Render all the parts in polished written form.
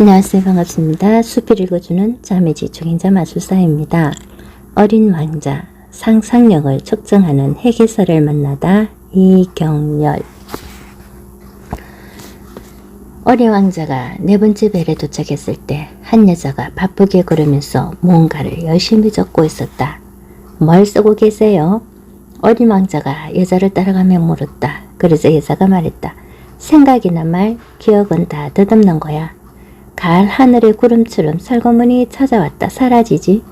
안녕하세요. 반갑습니다. 숲을 읽어주는 자매지 중인자 마술사입니다. 어린 왕자, 상상력을 측정하는 해계설을 만나다 이경렬. 어린 왕자가 네 번째 벨에 도착했을 때 한 여자가 바쁘게 걸으면서 뭔가를 열심히 적고 있었다. 뭘 쓰고 계세요? 어린 왕자가 여자를 따라가며 물었다. 그래서 여자가 말했다. 생각이나 말, 기억은 다 덧없는 거야. 가을 하늘의 구름처럼 설거머니 찾아왔다 사라지지.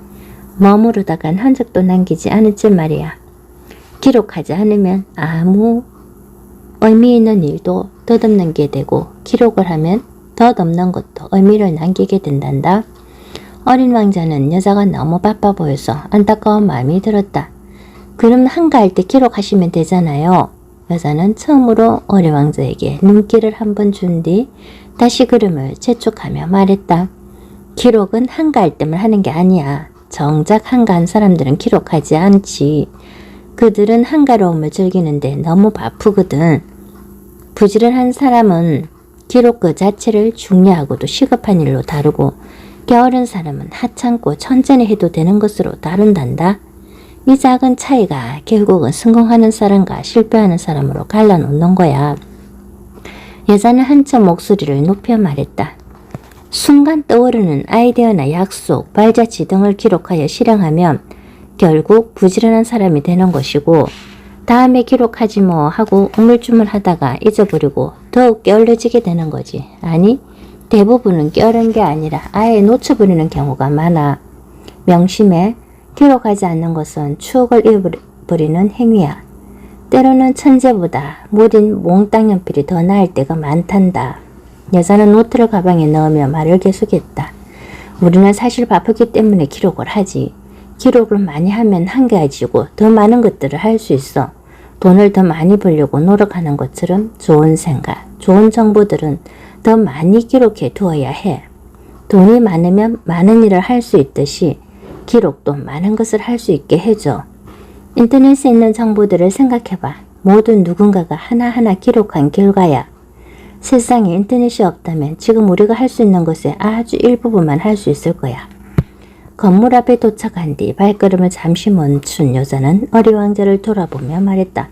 머무르다간 흔적도 남기지 않을지 말이야. 기록하지 않으면 아무 의미 있는 일도 덧없는 게 되고, 기록을 하면 덧없는 것도 의미를 남기게 된단다. 어린 왕자는 여자가 너무 바빠 보여서 안타까운 마음이 들었다. 그럼 한가할 때 기록하시면 되잖아요. 여자는 처음으로 어린 왕자에게 눈길을 한번 준 뒤 다시 그림을 재촉하며 말했다. 기록은 한가할 때만 하는 게 아니야. 정작 한가한 사람들은 기록하지 않지. 그들은 한가로움을 즐기는데 너무 바쁘거든. 부지런한 사람은 기록 그 자체를 중요하고도 시급한 일로 다루고, 게으른 사람은 하찮고 천천히 해도 되는 것으로 다룬단다. 이 작은 차이가 결국은 성공하는 사람과 실패하는 사람으로 갈라놓는 거야. 여자는 한참 목소리를 높여 말했다. 순간 떠오르는 아이디어나 약속, 발자취 등을 기록하여 실행하면 결국 부지런한 사람이 되는 것이고, 다음에 기록하지 뭐 하고 우물쭈물하다가 잊어버리고 더욱 게을러지게 되는 거지. 아니, 대부분은 게으른 게 아니라 아예 놓쳐버리는 경우가 많아. 명심해. 기록하지 않는 것은 추억을 잃어버리는 행위야. 때로는 천재보다 무딘 몽땅 연필이 더 나을 때가 많단다. 여자는 노트를 가방에 넣으며 말을 계속했다. 우리는 사실 바쁘기 때문에 기록을 하지. 기록을 많이 하면 한가해지고 더 많은 것들을 할 수 있어. 돈을 더 많이 벌려고 노력하는 것처럼 좋은 생각, 좋은 정보들은 더 많이 기록해 두어야 해. 돈이 많으면 많은 일을 할 수 있듯이 기록도 많은 것을 할 수 있게 해줘. 인터넷에 있는 정보들을 생각해봐. 모두 누군가가 하나하나 기록한 결과야. 세상에 인터넷이 없다면 지금 우리가 할 수 있는 것의 아주 일부분만 할 수 있을 거야. 건물 앞에 도착한 뒤 발걸음을 잠시 멈춘 여자는 어린 왕자를 돌아보며 말했다.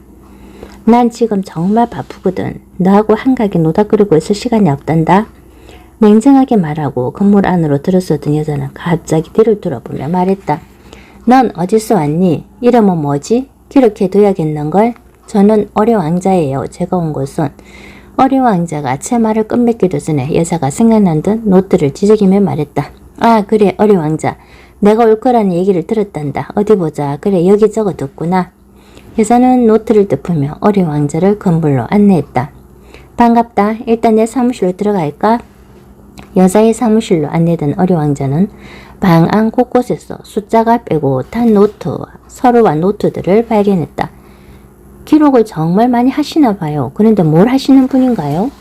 난 지금 정말 바쁘거든. 너하고 한가하게 노닥거리고 있을 시간이 없단다. 냉정하게 말하고 건물 안으로 들어서던 여자는 갑자기 뒤를 돌아보며 말했다. 넌 어디서 왔니? 이름은 뭐지? 기록해둬야겠는걸? 저는 어린 왕자예요. 제가 온 곳은. 어린 왕자가 제 말을 끝맺기도 전에 여자가 생각난 듯 노트를 지저귀며 말했다. 아, 그래, 어린 왕자. 내가 올 거라는 얘기를 들었단다. 어디 보자. 그래, 여기 적어뒀구나. 여자는 노트를 덮으며 어린 왕자를 건물로 안내했다. 반갑다. 일단 내 사무실로 들어갈까? 여자의 사무실로 안내된 어린 왕자는 방 안 곳곳에서 숫자가 빼고 탄 노트와 서류와 노트들을 발견했다. 기록을 정말 많이 하시나 봐요. 그런데 뭘 하시는 분인가요?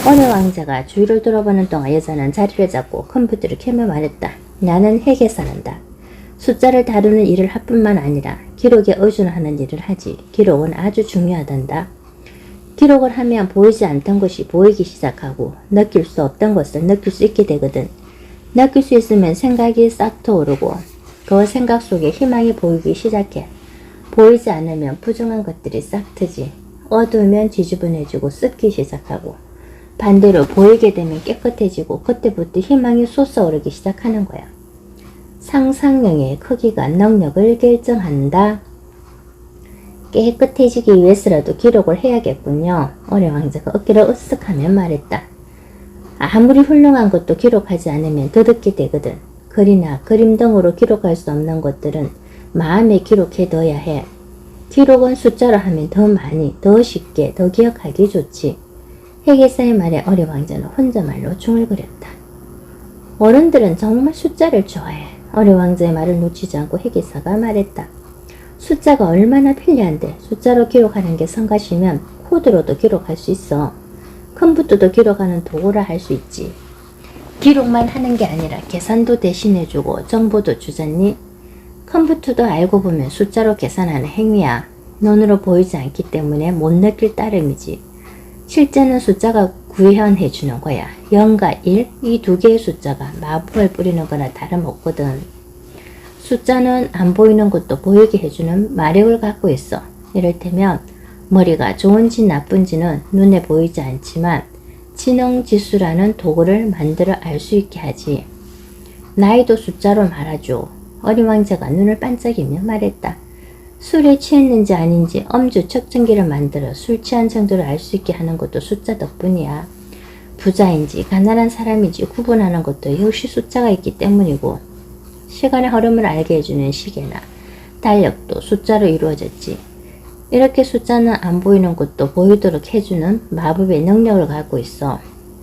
어린 왕자가 주위를 돌아보는 동안 여자는 자리를 잡고 컴퓨터를 켜며 말했다. 나는 해계사란다. 숫자를 다루는 일을 할 뿐만 아니라 기록에 의존하는 일을 하지. 기록은 아주 중요하단다. 기록을 하면 보이지 않던 것이 보이기 시작하고 느낄 수 없던 것을 느낄 수 있게 되거든. 느낄 수 있으면 생각이 싹 터오르고 그 생각 속에 희망이 보이기 시작해. 보이지 않으면 부정한 것들이 싹 트지. 어두우면 지저분해지고 썩기 시작하고, 반대로 보이게 되면 깨끗해지고 그때부터 희망이 솟아오르기 시작하는 거야. 상상력의 크기가 능력을 결정한다. 깨끗해지기 위해서라도 기록을 해야겠군요. 어린 왕자가 어깨를 으쓱하며 말했다. 아무리 훌륭한 것도 기록하지 않으면 더럽게 되거든. 글이나 그림 등으로 기록할 수 없는 것들은 마음에 기록해둬야 해. 기록은 숫자로 하면 더 많이, 더 쉽게, 더 기억하기 좋지. 해계사의 말에 어린 왕자는 혼자말로 중얼거렸다. 어른들은 정말 숫자를 좋아해. 어린 왕자의 말을 놓치지 않고 해계사가 말했다. 숫자가 얼마나 편리한데 숫자로 기록하는 게 성가시면 코드로도 기록할 수 있어. 컴퓨터도 기록하는 도구라 할 수 있지. 기록만 하는 게 아니라 계산도 대신해주고 정보도 주잖니. 컴퓨터도 알고 보면 숫자로 계산하는 행위야. 눈으로 보이지 않기 때문에 못 느낄 따름이지. 실제는 숫자가 구현해 주는 거야. 0과 1, 이 두 개의 숫자가 마법을 뿌리는 거나 다름없거든. 숫자는 안 보이는 것도 보이게 해주는 마력을 갖고 있어. 이를테면 머리가 좋은지 나쁜지는 눈에 보이지 않지만 지능지수라는 도구를 만들어 알 수 있게 하지. 나이도 숫자로 말하죠. 어린 왕자가 눈을 반짝이며 말했다. 술에 취했는지 아닌지 엄주 측정기를 만들어 술 취한 정도를 알 수 있게 하는 것도 숫자 덕분이야. 부자인지 가난한 사람인지 구분하는 것도 역시 숫자가 있기 때문이고, 시간의 흐름을 알게 해주는 시계나 달력도 숫자로 이루어졌지. 이렇게 숫자는 안 보이는 것도 보이도록 해주는 마법의 능력을 갖고 있어.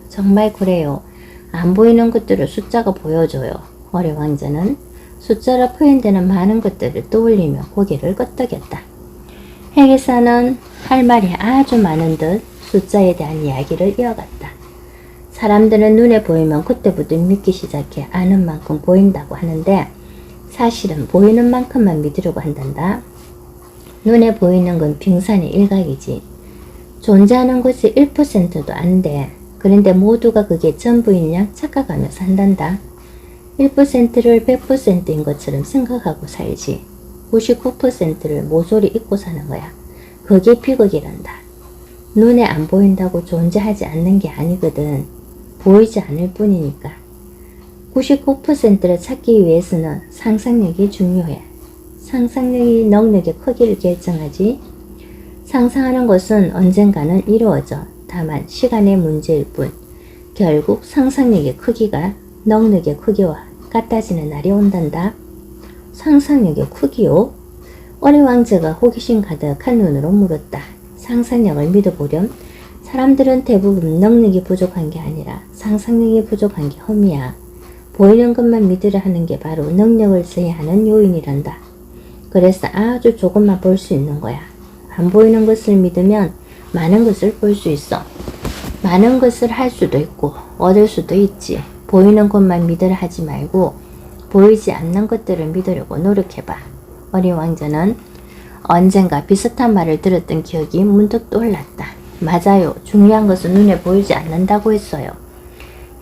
정말 그래요. 안 보이는 것들을 숫자가 보여줘요. 어린 왕자는 숫자로 표현되는 많은 것들을 떠올리며 고개를 끄덕였다. 해계사는 할 말이 아주 많은 듯 숫자에 대한 이야기를 이어갔다. 사람들은 눈에 보이면 그때부터 믿기 시작해 아는 만큼 보인다고 하는데, 사실은 보이는 만큼만 믿으려고 한단다. 눈에 보이는 건 빙산의 일각이지. 존재하는 것이 1%도 안 돼. 그런데 모두가 그게 전부인 양 착각하며 산단다. 1%를 100%인 것처럼 생각하고 살지. 99%를 모조리 잊고 사는 거야. 그게 비극이란다. 눈에 안 보인다고 존재하지 않는 게 아니거든. 보이지 않을 뿐이니까. 99%를 찾기 위해서는 상상력이 중요해. 상상력이 능력의 크기를 결정하지. 상상하는 것은 언젠가는 이루어져. 다만 시간의 문제일 뿐. 결국 상상력의 크기가 능력의 크기와 같아지는 날이 온단다. 상상력의 크기요? 어린 왕자가 호기심 가득한 눈으로 물었다. 상상력을 믿어보렴. 사람들은 대부분 능력이 부족한 게 아니라 상상력이 부족한 게 흠이야. 보이는 것만 믿으려 하는 게 바로 능력을 써야 하는 요인이란다. 그래서 아주 조금만 볼 수 있는 거야. 안 보이는 것을 믿으면 많은 것을 볼 수 있어. 많은 것을 할 수도 있고 얻을 수도 있지. 보이는 것만 믿으려 하지 말고 보이지 않는 것들을 믿으려고 노력해봐. 어린 왕자는 언젠가 비슷한 말을 들었던 기억이 문득 떠올랐다. 맞아요. 중요한 것은 눈에 보이지 않는다고 했어요.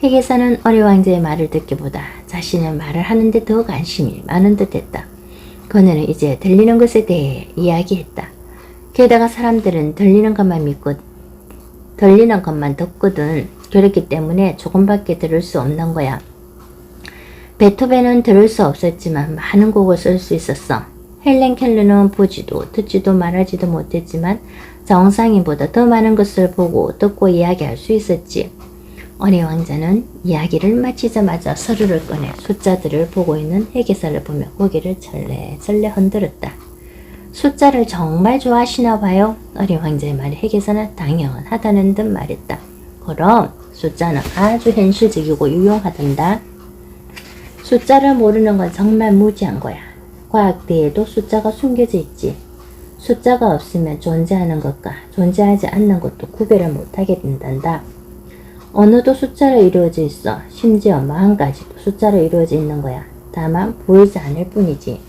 해계사는 어린 왕자의 말을 듣기보다 자신의 말을 하는데 더 관심이 많은 듯 했다. 그녀는 이제 들리는 것에 대해 이야기했다. 게다가 사람들은 들리는 것만 믿고 들리는 것만 듣거든. 그렇기 때문에 조금밖에 들을 수 없는 거야. 베토벤은 들을 수 없었지만 많은 곡을 쓸 수 있었어. 헬렌 켈러는 보지도 듣지도 말하지도 못했지만 정상인보다 더 많은 것을 보고 듣고 이야기할 수 있었지. 어린 왕자는 이야기를 마치자마자 서류를 꺼내 숫자들을 보고 있는 해계사를 보며 고개를 절레절레 흔들었다. 숫자를 정말 좋아하시나 봐요. 어린 왕자의 말에 해계사는 당연하다는 듯 말했다. 그럼 숫자는 아주 현실적이고 유용하단다. 숫자를 모르는 건 정말 무지한 거야. 과학대에도 숫자가 숨겨져 있지. 숫자가 없으면 존재하는 것과 존재하지 않는 것도 구별을 못하게 된단다. 언어도 숫자로 이루어져 있어. 심지어 마음까지도 숫자로 이루어져 있는 거야. 다만 보이지 않을 뿐이지.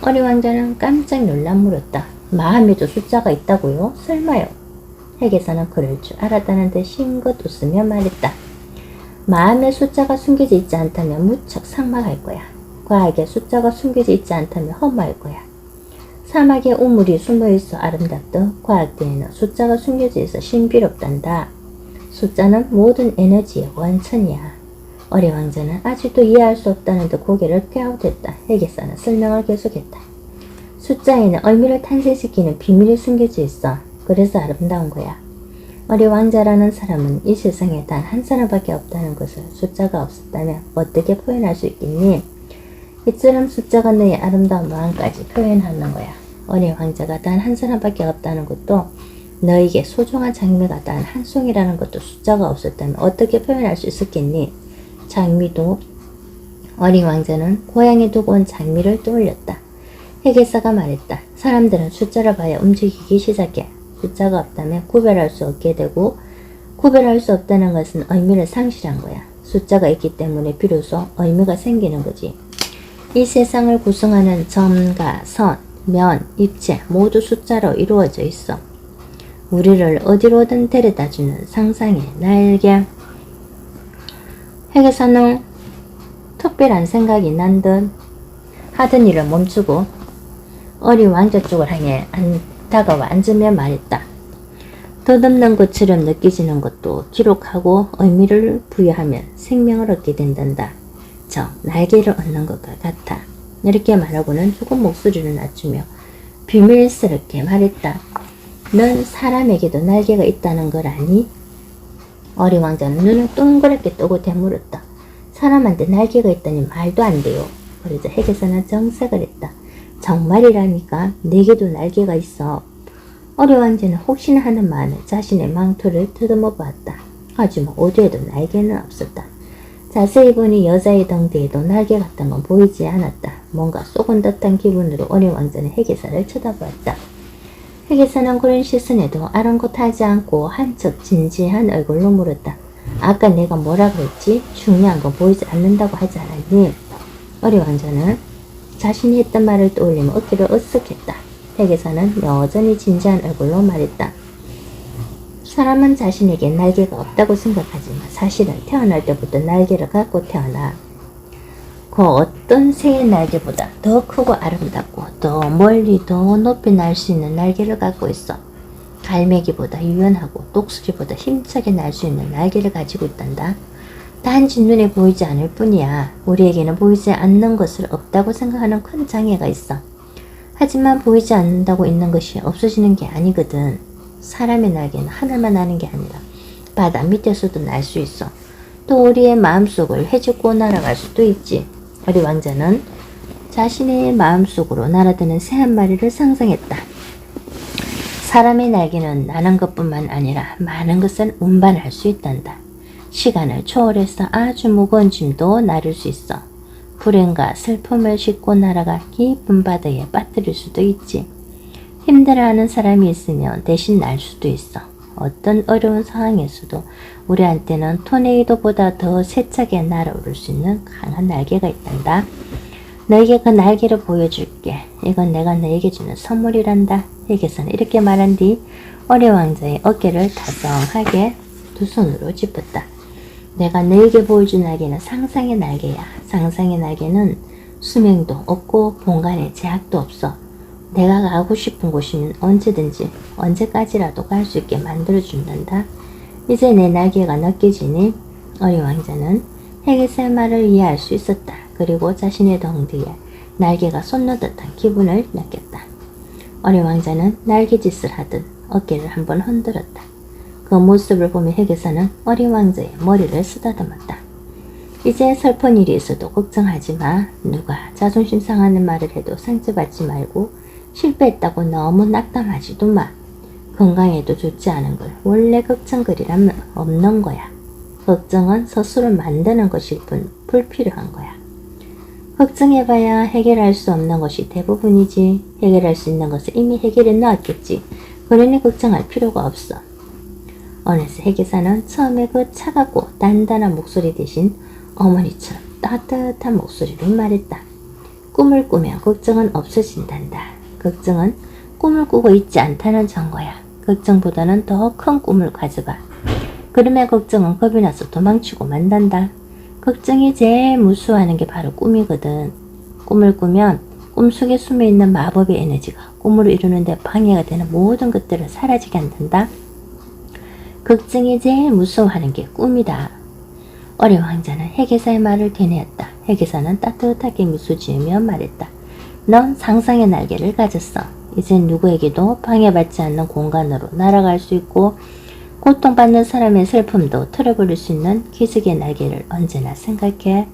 어린 왕자는 깜짝 놀라 물었다. 마음에도 숫자가 있다고요? 설마요? 해계사는 그럴 줄 알았다는 듯 싱긋 웃으며 말했다. 마음에 숫자가 숨겨져 있지 않다면 무척 삭막할 거야. 과학에 숫자가 숨겨져 있지 않다면 험할 거야. 사막에 우물이 숨어있어 아름답듯 과학대에는 숫자가 숨겨져 있어 신비롭단다. 숫자는 모든 에너지의 원천이야. 어린 왕자는 아직도 이해할 수 없다는 듯 고개를 갸웃했다. 해계사는 설명을 계속했다. 숫자에는 의미를 탄생시키는 비밀이 숨겨져 있어. 그래서 아름다운 거야. 어린 왕자라는 사람은 이 세상에 단 한 사람밖에 없다는 것을 숫자가 없었다면 어떻게 표현할 수 있겠니? 이처럼 숫자가 너의 아름다운 마음까지 표현하는 거야. 어린 왕자가 단 한 사람밖에 없다는 것도, 너에게 소중한 장미가 단 한 송이라는 것도 숫자가 없었다면 어떻게 표현할 수 있었겠니? 장미도. 어린 왕자는 고향에 두고 온 장미를 떠올렸다. 해계사가 말했다. 사람들은 숫자를 봐야 움직이기 시작해. 숫자가 없다면 구별할 수 없게 되고, 구별할 수 없다는 것은 의미를 상실한 거야. 숫자가 있기 때문에 비로소 의미가 생기는 거지. 이 세상을 구성하는 점과 선, 면, 입체 모두 숫자로 이루어져 있어. 우리를 어디로든 데려다주는 상상의 날개. 핵에서는 특별한 생각이 난 듯 하던 일을 멈추고 어린 왕자 쪽을 향해 다가와 앉으며 말했다. 덧없는 것처럼 느껴지는 것도 기록하고 의미를 부여하면 생명을 얻게 된단다. 저 날개를 얻는 것과 같아. 이렇게 말하고는 조금 목소리를 낮추며 비밀스럽게 말했다. 넌 사람에게도 날개가 있다는 걸 아니? 어린 왕자는 눈을 동그랗게 뜨고 되물었다. 사람한테 날개가 있다니 말도 안 돼요. 그러자 핵에서는 정색을 했다. 정말이라니까 내게도 날개가 있어. 어린 왕자는 혹시나 하는 마음에 자신의 망토를 더듬어 보았다. 하지만 어디에도 날개는 없었다. 자세히 보니 여자의 등 뒤에도 날개 같은 건 보이지 않았다. 뭔가 쏘은 듯한 기분으로 어린 왕자는 핵에서를 쳐다보았다. 핵에서는 그런 시선에도 아랑곳하지 않고 한척 진지한 얼굴로 물었다. 아까 내가 뭐라 그랬지? 중요한 건 보이지 않는다고 하지 않았니? 어린 왕자는 자신이 했던 말을 떠올리며 어깨를 으쓱했다. 핵에서는 여전히 진지한 얼굴로 말했다. 사람은 자신에게 날개가 없다고 생각하지만 사실은 태어날 때부터 날개를 갖고 태어나. 그 어떤 새의 날개보다 더 크고 아름답고 더 멀리 더 높이 날 수 있는 날개를 갖고 있어. 갈매기보다 유연하고 독수리보다 힘차게 날 수 있는 날개를 가지고 있단다. 단지 눈에 보이지 않을 뿐이야. 우리에게는 보이지 않는 것을 없다고 생각하는 큰 장애가 있어. 하지만 보이지 않는다고 있는 것이 없어지는 게 아니거든. 사람의 날개는 하늘만 나는 게 아니라 바다 밑에서도 날 수 있어. 또 우리의 마음속을 헤집고 날아갈 수도 있지. 어린 왕자는 자신의 마음속으로 날아드는 새 한 마리를 상상했다. 사람의 날개는 나는 것뿐만 아니라 많은 것을 운반할 수 있단다. 시간을 초월해서 아주 무거운 짐도 나를 수 있어. 불행과 슬픔을 싣고 날아가 깊은 바다에 빠뜨릴 수도 있지. 힘들어하는 사람이 있으면 대신 날 수도 있어. 어떤 어려운 상황에서도 우리한테는 토네이도보다 더 세차게 날아오를 수 있는 강한 날개가 있단다. 너에게 그 날개를 보여줄게. 이건 내가 너에게 주는 선물이란다. 핵에서는 이렇게 말한 뒤 어린 왕자의 어깨를 다정하게 두 손으로 짚었다. 내가 너에게 보여준 날개는 상상의 날개야. 상상의 날개는 수명도 없고 공간에 제약도 없어. 내가 가고 싶은 곳이면 언제든지 언제까지라도 갈 수 있게 만들어준단다. 이제 내 날개가 느껴지니? 어린 왕자는 핵에서의 말을 이해할 수 있었다. 그리고 자신의 등 뒤에 날개가 솟는 듯한 기분을 느꼈다. 어린 왕자는 날개짓을 하듯 어깨를 한번 흔들었다. 그 모습을 보며 핵에서는 어린 왕자의 머리를 쓰다듬었다. 이제 슬픈 일이 있어도 걱정하지 마. 누가 자존심 상하는 말을 해도 상처받지 말고 실패했다고 너무 낙담하지도 마. 건강에도 좋지 않은 걸 원래 걱정거리라면 없는 거야. 걱정은 스스로 만드는 것일 뿐 불필요한 거야. 걱정해봐야 해결할 수 없는 것이 대부분이지. 해결할 수 있는 것을 이미 해결해 놓았겠지. 그러니 걱정할 필요가 없어. 어느새 핵에서는 처음에 그 차갑고 단단한 목소리 대신 어머니처럼 따뜻한 목소리로 말했다. 꿈을 꾸면 걱정은 없어진단다. 걱정은 꿈을 꾸고 있지 않다는 증거야. 걱정보다는 더 큰 꿈을 가져봐. 그러면 걱정은 겁이 나서 도망치고 만단다. 걱정이 제일 무서워하는 게 바로 꿈이거든. 꿈을 꾸면 꿈속에 숨어있는 마법의 에너지가 꿈으로 이루는데 방해가 되는 모든 것들을 사라지게 한단다. 걱정이 제일 무서워하는 게 꿈이다. 어린 왕자는 핵에서의 말을 되뇌었다. 핵에서는 따뜻하게 미소 지으며 말했다. 넌 상상의 날개를 가졌어. 이젠 누구에게도 방해받지 않는 공간으로 날아갈 수 있고 고통받는 사람의 슬픔도 틀어버릴 수 있는 기적의 날개를 언제나 생각해.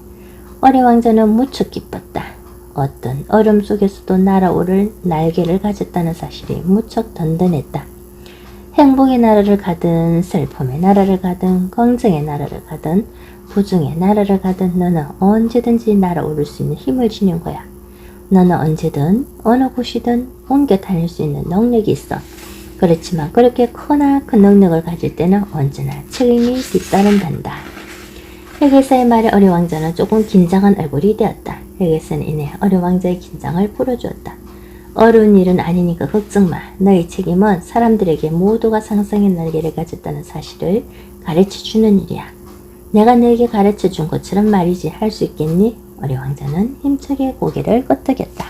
어린 왕자는 무척 기뻤다. 어떤 얼음 속에서도 날아오를 날개를 가졌다는 사실이 무척 든든했다. 행복의 나라를 가든 슬픔의 나라를 가든 긍정의 나라를 가든 부정의 나라를 가든 너는 언제든지 날아오를 수 있는 힘을 지닌 거야. 너는 언제든 어느 곳이든 옮겨 다닐 수 있는 능력이 있어. 그렇지만 그렇게 크나큰 능력을 가질 때는 언제나 책임이 뒤따른단다. 핵에서의 말에 어린 왕자는 조금 긴장한 얼굴이 되었다. 핵에서는 이내 어린 왕자의 긴장을 풀어주었다. 어려운 일은 아니니까 걱정 마. 너의 책임은 사람들에게 모두가 상상의 날개를 가졌다는 사실을 가르쳐 주는 일이야. 내가 너에게 가르쳐 준 것처럼 말이지 할 수 있겠니? 어리 왕자는 힘차게 고개를 끄덕였다.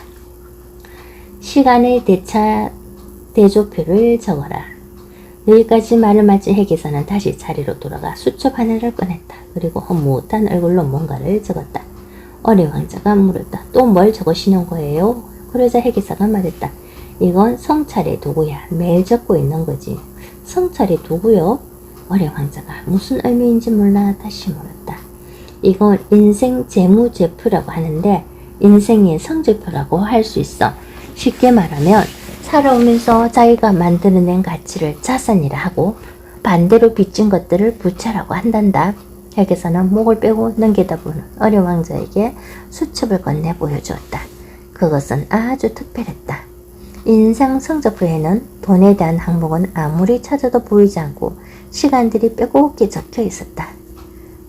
시간의 대조표를 적어라. 여기까지 말을 마친 해계사는 다시 자리로 돌아가 수첩 하나를 꺼냈다. 그리고 허무한 얼굴로 뭔가를 적었다. 어리 왕자가 물었다. 또 뭘 적으시는 거예요? 그러자 해계사가 말했다. 이건 성찰의 도구야. 매일 적고 있는 거지. 성찰의 도구요? 어리 왕자가 무슨 의미인지 몰라 다시 물었다. 이건 인생 재무제표라고 하는데 인생의 성적표라고 할 수 있어. 쉽게 말하면 살아오면서 자기가 만들어낸 가치를 자산이라 하고 반대로 빚진 것들을 부채라고 한단다. 해계사는 목을 빼고 넘겨다보는 어리 왕자에게 수첩을 건네 보여주었다. 그것은 아주 특별했다. 인생 성적표에는 돈에 대한 항목은 아무리 찾아도 보이지 않고 시간들이 빼곡히 적혀 있었다.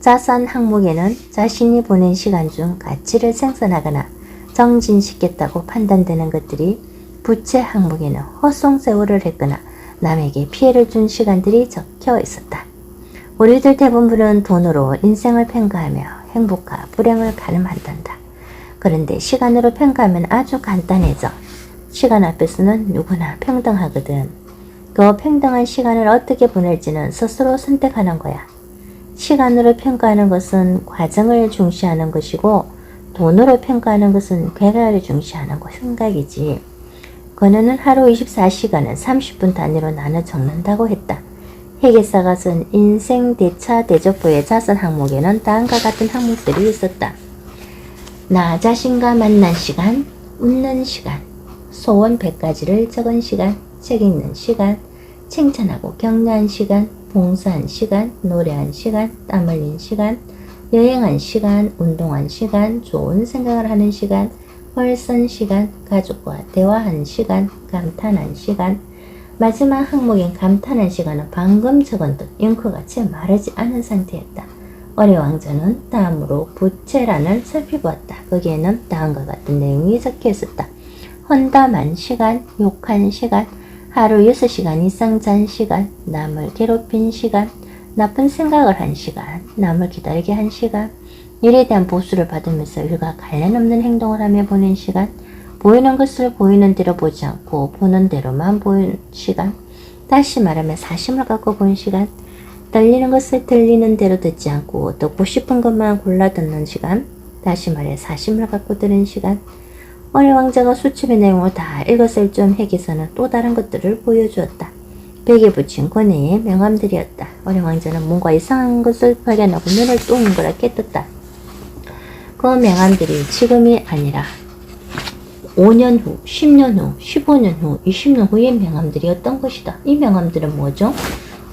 자산 항목에는 자신이 보낸 시간 중 가치를 생산하거나 정진시켰다고 판단되는 것들이, 부채 항목에는 헛송세월을 했거나 남에게 피해를 준 시간들이 적혀 있었다. 우리들 대부분은 돈으로 인생을 평가하며 행복과 불행을 가늠한단다. 그런데 시간으로 평가하면 아주 간단해져. 시간 앞에서는 누구나 평등하거든. 그 평등한 시간을 어떻게 보낼지는 스스로 선택하는 거야. 시간으로 평가하는 것은 과정을 중시하는 것이고 돈으로 평가하는 것은 결과를 중시하는 생각이지. 건우는 하루 24시간을 30분 단위로 나눠 적는다고 했다. 해계사가 쓴 인생 대조표의 자산 항목에는 다음과 같은 항목들이 있었다. 나 자신과 만난 시간, 웃는 시간, 소원 100가지를 적은 시간, 책 읽는 시간, 칭찬하고 격려한 시간, 봉사한 시간, 노래한 시간, 땀 흘린 시간, 여행한 시간, 운동한 시간, 좋은 생각을 하는 시간, 벌선 시간, 가족과 대화한 시간, 감탄한 시간. 마지막 항목인 감탄한 시간은 방금 적은 듯 잉크가 채 마르지 않은 상태였다. 어리 왕자는 다음으로 부채란을 살펴보았다. 거기에는 다음과 같은 내용이 적혀 있었다. 헌담한 시간, 욕한 시간, 하루 6시간 이상 잔 시간, 남을 괴롭힌 시간, 나쁜 생각을 한 시간, 남을 기다리게 한 시간, 일에 대한 보수를 받으면서 일과 관련 없는 행동을 하며 보낸 시간, 보이는 것을 보이는 대로 보지 않고 보는 대로만 보는 시간, 다시 말하면 사심을 갖고 본 시간, 들리는 것을 들리는 대로 듣지 않고 듣고 싶은 것만 골라 듣는 시간, 다시 말해 사심을 갖고 들은 시간. 어리 왕자가 수첩의 내용을 다 읽었을 좀 해계사는 또 다른 것들을 보여주었다. 벽에 붙인 권해의 명함들이었다. 어리 왕자는 뭔가 이상한 것을 발견하고 눈을 동그랗게 떴다. 그 명함들이 지금이 아니라 5년 후, 10년 후, 15년 후, 20년 후의 명함들이었던 것이다. 이 명함들은 뭐죠?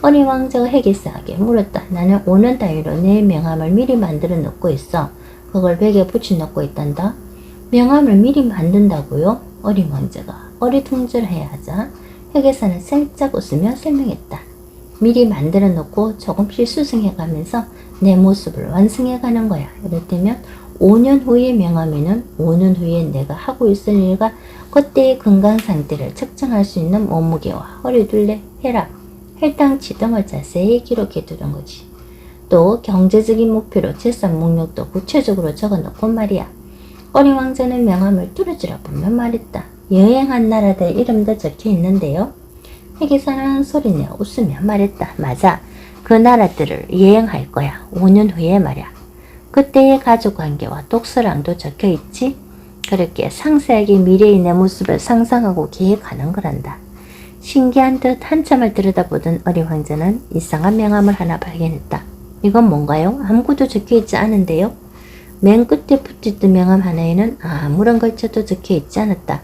어리 왕자가 해계사에게 물었다. 나는 5년 단위로 내 명함을 미리 만들어 놓고 있어. 그걸 벽에 붙여 놓고 있단다. 명함을 미리 만든다고요? 어리 왕자가 어리둥절해야 하자 해계사는 살짝 웃으며 설명했다. 미리 만들어 놓고 조금씩 수승해가면서 내 모습을 완성해가는 거야. 이를테면 5년 후의 명함에는 5년 후에 내가 하고 있을 일과 그때의 건강 상태를 측정할 수 있는 몸무게와 허리둘레, 혈압, 혈당치 등을 자세히 기록해 두는 거지. 또 경제적인 목표로 재산 목록도 구체적으로 적어놓고 말이야. 어린 왕자는 명함을 뚫어지라 보며 말했다. 여행한 나라들 이름도 적혀 있는데요. 해계사는 소리내어 웃으며 말했다. 맞아. 그 나라들을 여행할 거야. 5년 후에 말이야. 그때의 가족관계와 독서랑도 적혀 있지. 그렇게 상세하게 미래의 내 모습을 상상하고 계획하는 거란다. 신기한 듯 한참을 들여다보던 어린 왕자는 이상한 명함을 하나 발견했다. 이건 뭔가요? 아무것도 적혀 있지 않은데요. 맨 끝에 붙어있던 명함 하나에는 아무런 글자도 적혀 있지 않았다.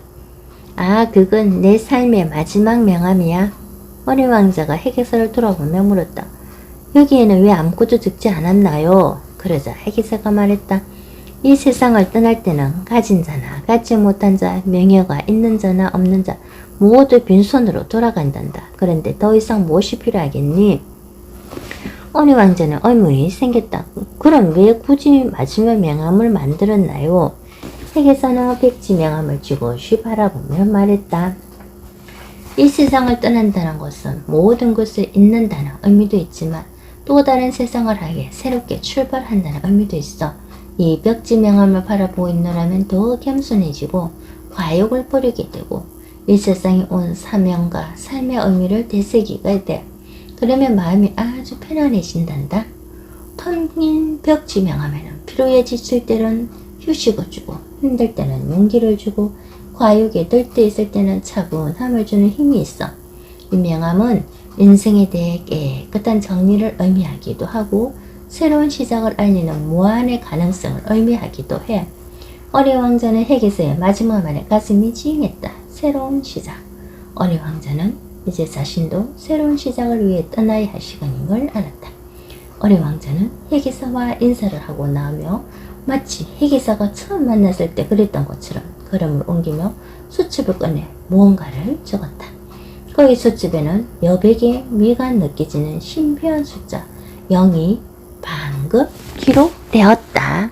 아, 그건 내 삶의 마지막 명함이야. 어린 왕자가 해계사를 돌아보며 물었다. 여기에는 왜 아무것도 적지 않았나요? 그러자 해계사가 말했다. 이 세상을 떠날 때는 가진 자나 갖지 못한 자, 명예가 있는 자나 없는 자 모두 빈손으로 돌아간단다. 그런데 더 이상 무엇이 필요하겠니? 어린 왕자는 의문이 생겼다. 그럼 왜 굳이 마지막 명함을 만들었나요? 핵에서는 백지명함을 쥐고쉬 바라보며 말했다. 이 세상을 떠난다는 것은 모든 것을 잊는다는 의미도 있지만 또 다른 세상을 향해 새롭게 출발한다는 의미도 있어. 이 벽지명함을 바라보고 있노라면 더 겸손해지고 과욕을 버리게 되고 이 세상에 온 사명과 삶의 의미를 되새기게 돼. 그러면 마음이 아주 편안해진단다. 텅 빈 벽지명함에는 피로에 지칠 때는 휴식을 주고 힘들 때는 용기를 주고 과욕에 들떠 있을 때는 차분함을 주는 힘이 있어. 이 명함은 인생에 대해 깨끗한 정리를 의미하기도 하고 새로운 시작을 알리는 무한의 가능성을 의미하기도 해. 어리 왕자는 핵에서의 마지막 말에 가슴이 찡했다. 새로운 시작. 어리 왕자는 이제 자신도 새로운 시작을 위해 떠나야 할 시간인 걸 알았다. 어리 왕자는 핵이사와 인사를 하고 나오며 마치 핵이사가 처음 만났을 때 그랬던 것처럼 걸음을 옮기며 수첩을 꺼내 무언가를 적었다. 거기 수첩에는 여백의 미가 느껴지는 신비한 숫자 0이 방금 기록되었다.